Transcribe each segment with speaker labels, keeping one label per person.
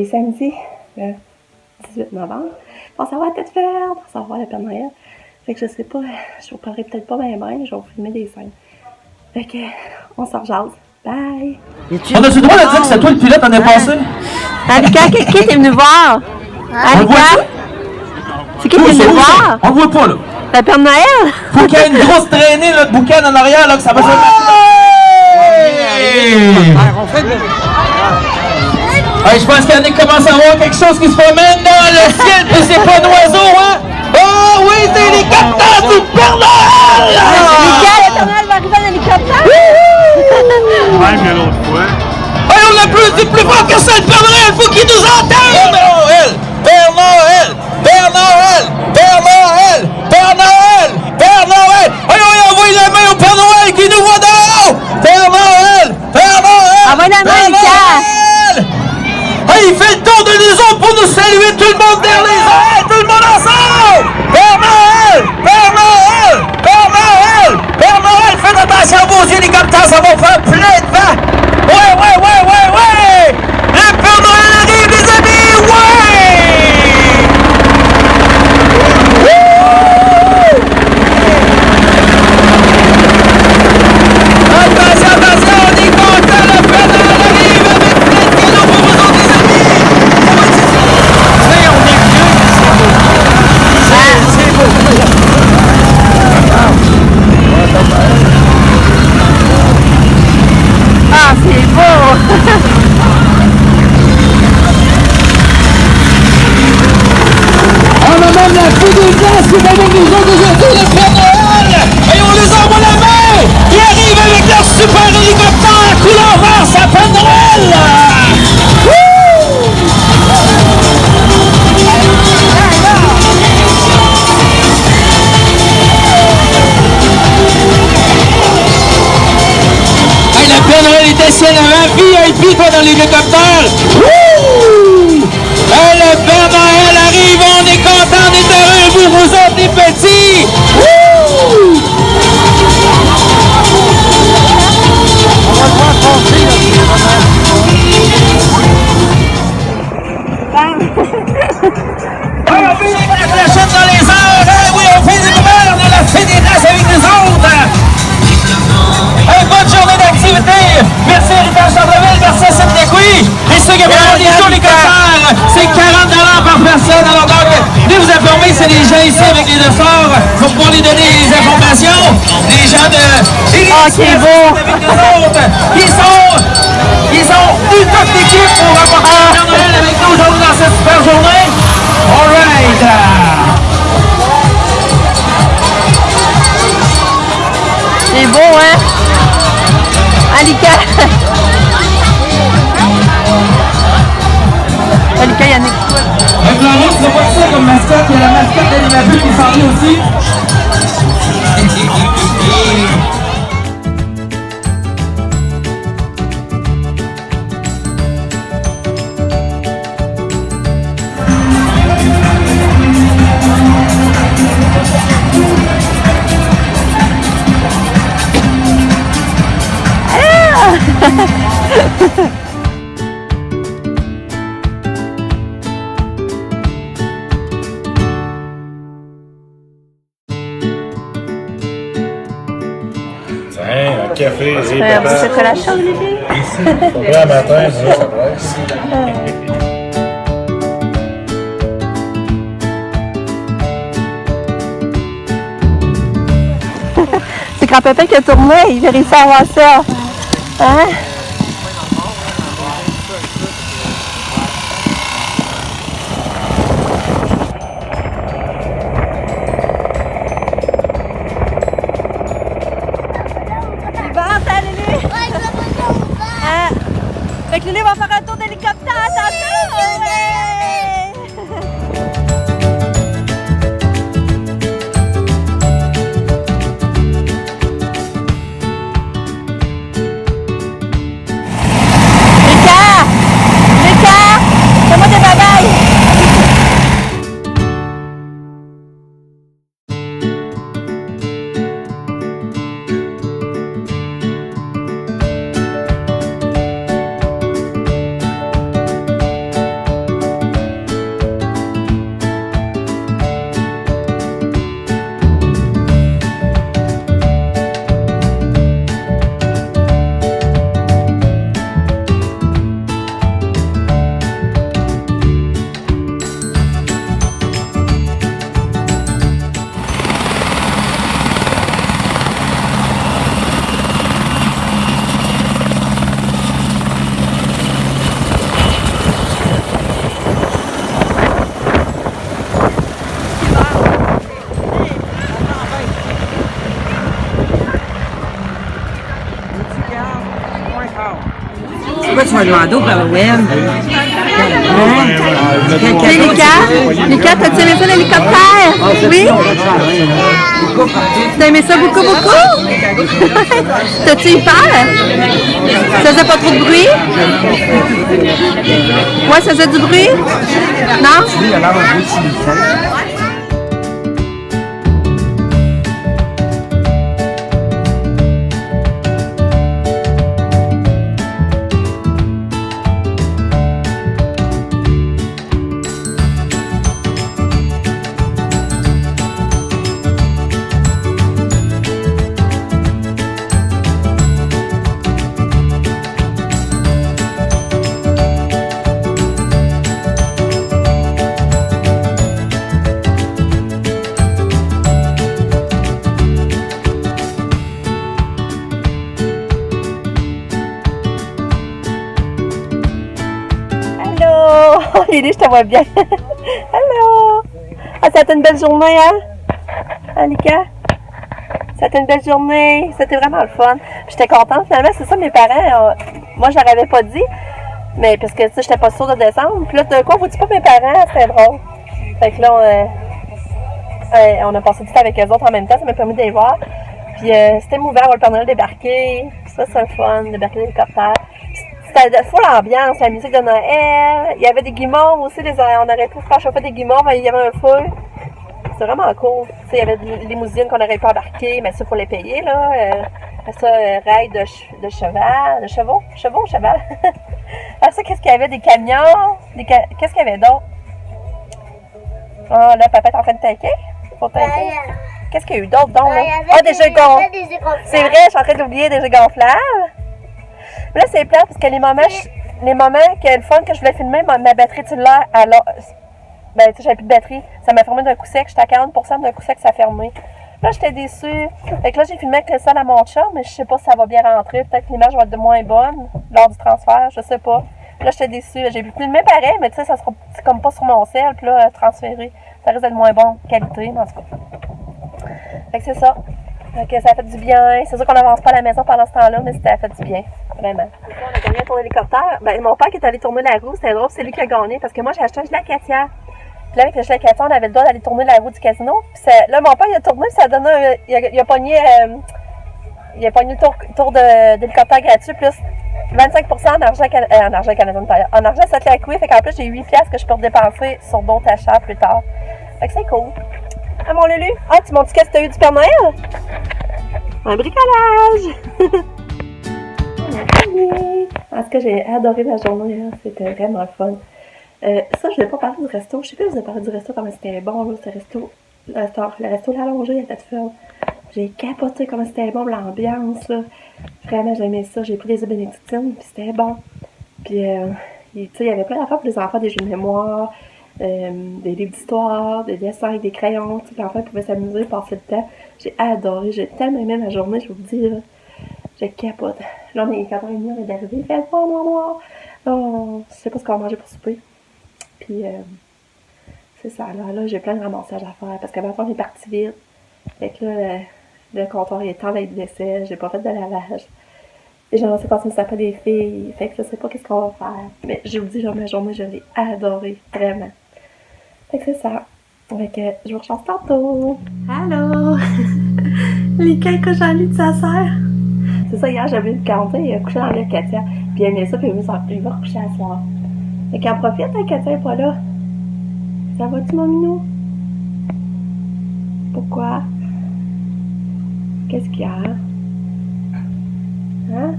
Speaker 1: samedi, le 18 novembre. On s'en va à tête ferme, on s'en va voir le Père Noël. Fait que je sais pas, je vous parlerai peut-être pas bien, je vais vous filmer des scènes. Fait que, on s'en rejase. Bye!
Speaker 2: On a-tu le droit de dire que c'est toi le pilote l'année passée?
Speaker 3: Alika, qui est venu voir? Alika? C'est qui est venu voir?
Speaker 2: On le voit pas, là.
Speaker 3: Le Père Noël?
Speaker 2: Faut qu'il y ait une grosse traînée là, de boucan en arrière, là, que ça va se... Hey, je pense qu'Annick commence à voir quelque chose qui se promène dans le ciel, puis c'est pas un oiseau, hein? Oh oui, c'est l'hélicoptère du Père Noël!
Speaker 3: Alika, le Père Noël va arriver en hélicoptère?
Speaker 4: Même que l'autre fois.
Speaker 2: Hey, on l'applaudit plus fort que ça, le Père Noël, faut qu'il nous entende! Père Noël! Père Noël! Père Noël! Père Noël! Père Noël! Père Noël! Hey, on envoie la main au Père Noël qui nous voit dehors! Père Noël! Père Noël!
Speaker 3: Envoie la main, Alika!
Speaker 2: Hey, il fait le tour de nous autres pour nous saluer, tout le monde vers les airs, tout le monde ensemble! Père Noël! Père Noël! Père Noël! Père Noël, faites attention à vos hélicoptères, ça va faire plein de vent! Ouais! Le Père Noël arrive, les amis! Ouais! Attention, on est content, le Père Noël arrive avec plein de cadeaux pour vous autres, les amis! C'est beau!
Speaker 3: Ah, c'est beau!
Speaker 2: On a même la fée des glaces qui va avec nous autres aujourd'hui, le Père Noël! Et on les envoie la main! Ils arrivent avec leur super hélicoptère couleur vert, ça Père Noël! Hey, le Père Noël est assis en avant, VIP toi dans l'hélicoptère! Hey, le Père Noël arrive, on est content, on est heureux pour vous autres les petits! On fait des fléchettes dans les airs! Hey, oui, on fait des nouvelles, on a la fédération avec nous autres! Hey, bonne journée d'activité! Merci à Rita Chandreville, merci à Sainte-Léguy! Et ceux qui ont besoin les concerts, c'est 40 $ par personne. Alors donc, venez vous informer, c'est les gens ici avec les deux sorts pour pouvoir les donner les informations. Les gens de...
Speaker 3: Ah, c'est beau!
Speaker 2: Avec nous autres, ils ont eu toute l'équipe pour apporter le Père Noël avec nous aujourd'hui dans cette super journée. All right!
Speaker 3: C'est beau, hein? Alika! Alika, Yannick.
Speaker 2: Un grand mot, c'est pas ça comme mascotte, il y a la mascotte d'Animabule qui s'en vient aussi.
Speaker 4: Tiens, un café, c'est
Speaker 3: Un petit chocolat chaud, Olivier?
Speaker 4: pas prêt à matin, ça presse.
Speaker 3: C'est grand-papa qui a tourné, il a réussi à avoir ça. Hein? Fait que Lily va faire un tour d'hélicoptère, tantôt! Fais-moi des babayes! tu vas demander au Père Noël? Lucas, t'as-tu aimé ça l'hélicoptère? Oui? T'as aimé ça beaucoup, beaucoup? T'as-tu eu peur? Ça faisait pas trop de bruit? Ouais, ça faisait du bruit? Non?
Speaker 1: Lily, je te vois bien. Hello! Ah, ça a été une belle journée, hein? Annika? Ça a été une belle journée. C'était vraiment le fun. J'étais contente, finalement. C'est ça, mes parents, moi, je leur avais pas dit. Mais parce que, tu sais, j'étais pas sûre de descendre. Puis là, d'un coup, on vous dit pas mes parents. C'était drôle. Fait que là, on a passé du temps avec eux autres en même temps. Ça m'a permis de les voir. Puis c'était émouvant. On va le Père Noël débarquer. Puis ça, c'est le fun. Débarquer l'hélicoptère. C'était full ambiance, la musique de Noël. Il y avait des guimauves aussi, on aurait pu faire chauffer des guimauves, il y avait un feu. C'était vraiment cool. Il y avait des limousines qu'on aurait pu embarquer, mais ça, il faut les payer, là. Ça, rail de cheval, de chevaux ou cheval. Après ça, qu'est-ce qu'il y avait? Des camions. Qu'est-ce qu'il y avait d'autre? Ah, là, papa est en train de tanker. Pour tanker. Qu'est-ce qu'il y a eu d'autre, donc? Ah, des jeux gonflables. C'est vrai, je suis en train d'oublier des jeux gonflables. Là, c'est plate parce que les moments que le fun que je voulais filmer, ma batterie cellulaire, alors, ben, tu sais, j'avais plus de batterie. Ça m'a fermé d'un coup sec. J'étais à 40% d'un coup sec, ça a fermé. Là, j'étais déçue. Fait que là, j'ai filmé avec le sol à mon chat, mais je sais pas si ça va bien rentrer. Peut-être que l'image va être de moins bonne lors du transfert, je sais pas. Là, j'étais déçue. J'ai pu filmer pareil, mais tu sais, ça sera comme pas sur mon sel. Puis là, transféré, ça risque d'être moins bonne qualité, mais en tout cas. Fait que c'est ça. Donc, ça a fait du bien. C'est sûr qu'on n'avance pas à la maison pendant ce temps-là, mais ça a fait du bien. Vraiment. On a gagné un tour d'hélicoptère. Ben, mon père qui est allé tourner la roue, c'était drôle, c'est lui qui a gagné parce que moi, j'ai acheté un gilet Acacia. Puis là, avec le gilet Acacia, on avait le droit d'aller tourner la roue du casino. Puis là, mon père, il a tourné, puis ça a donné il a pogné le tour d'hélicoptère gratuit, plus 25% en argent canadien, en argent Satellac, fait qu'en plus, j'ai 8 piastres que je peux dépenser sur d'autres achats plus tard. Fait que c'est cool. Ah, mon Lulu! Ah, tu m'as dit qu'est-ce que tu as eu du Père Noël? Un bricolage! En tout cas, j'ai adoré la journée, hein. C'était vraiment le fun. Ça, je ne vais pas parler du resto. Je sais pas si vous avez parlé du resto, comment c'était bon, là, ce resto. Le resto L'Allongé à Tête-Ferme. J'ai capoté comment c'était bon, l'ambiance, là. Vraiment, j'aimais ça. J'ai pris des œufs bénédictines, puis c'était bon. Puis, tu sais, il y avait plein d'affaires pour les enfants, des jeux de mémoire, des livres d'histoire, des dessins avec des crayons. Tu sais, l'enfant pouvait s'amuser, passer le temps. J'ai adoré. J'ai tellement aimé ma journée, je vous le dis, là. Je capote. Là, on est 4h30, on est arrivé. Il fait noir. Oh, je sais pas ce qu'on va manger pour souper. Puis, c'est ça. Là, j'ai plein de ramassages à faire. Parce qu'avant, on est parti vite. Fait que là, le comptoir est en avec vaisselle. J'ai pas fait de lavage. Et j'ai lancé passer ça pas des filles. Fait que je sais pas qu'est-ce qu'on va faire. Mais je vous dis, genre, ma journée, je l'ai adorée. Vraiment. Fait que c'est ça. Fait que je vous rechasse tantôt. Allô! Les quelques jaloux de sa sœur. C'est ça, hier, j'avais vu le compter, il a couché dans le lit avec Katia. Puis il aimait ça, puis il va recoucher à soir. Fait qu'en profite, hein, Katia n'est pas là. Ça va-tu, mon minou? Pourquoi? Qu'est-ce qu'il y a? Hein?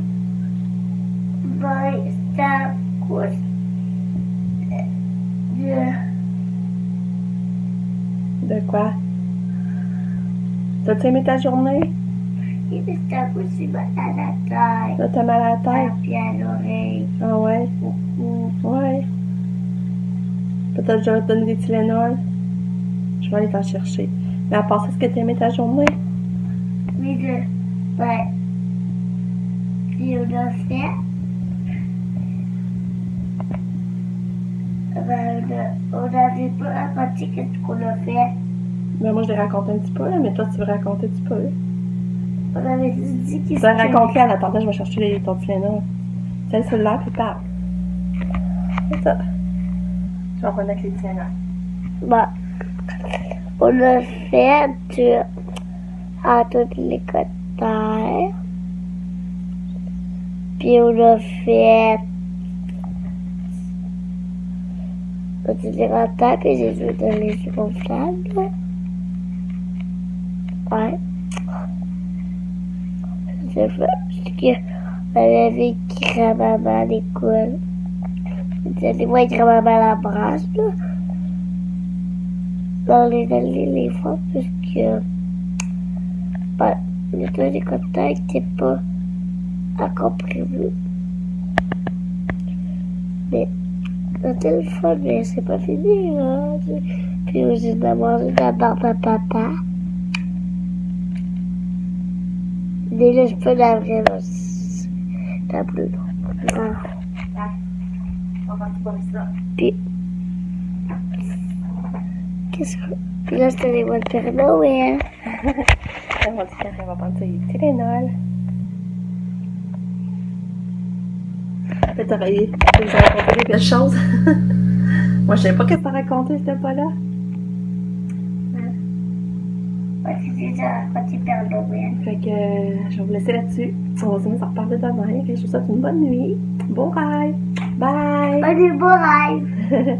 Speaker 5: Ben, c'est à cause
Speaker 1: de quoi? T'as-tu aimé ta journée?
Speaker 5: Oui, mais c'est à cause que j'ai mal à la tête.
Speaker 1: Là, t'as mal à la tête?
Speaker 5: Puis à l'oreille.
Speaker 1: Ah ouais? Ouais. Peut-être que je vais te donner des Tylenol. Je vais aller t'en chercher. Mais à part ça, est-ce que t'as aimé ta journée?
Speaker 5: Oui, puis on a fait. On n'avait pas raconté qu'est-ce qu'on a fait.
Speaker 1: Ben moi, je l'ai raconté un petit peu, là, mais toi, tu veux raconter un petit peu.
Speaker 5: On avait dit qu'est-ce
Speaker 1: Tu vas raconter en attendant, je vais chercher ton Tylenol. C'est le cellulaire, puis parle. C'est ça. Je vais remettre les tiens là.
Speaker 5: Bah, on a fait à toutes les côtés. Puis on a fait au télérateur, puis j'ai joué dans les jeux gonflables. Ouais. J'ai fait parce qu'on avait vu grand-maman à l'école. C'était moi et grand-maman à la brasse, là. Dans les fois, parce que le tour des contacts n'était pas encore prévu. Mais le téléphone, mais c'est pas fini, hein. Puis j'ai demandé la barbe à papa. Mais là, je peux la vraie, la bleue. Puis, qu'est-ce que... Puis là, c'était les mois de Père Noël.
Speaker 1: On va dire qu'elle va prendre ses Tylenol. T'aurais raconté des belles choses. Moi, je savais pas qu'est-ce que t'as raconté, j'étais pas là.
Speaker 5: Ouais, c'est déjà raconté Père Noël.
Speaker 1: Fait que je vais vous laisser là-dessus. On va se reparler demain. Je vous souhaite une bonne nuit. Bon rêve. Bye.
Speaker 5: Bonne nuit, bon rêve.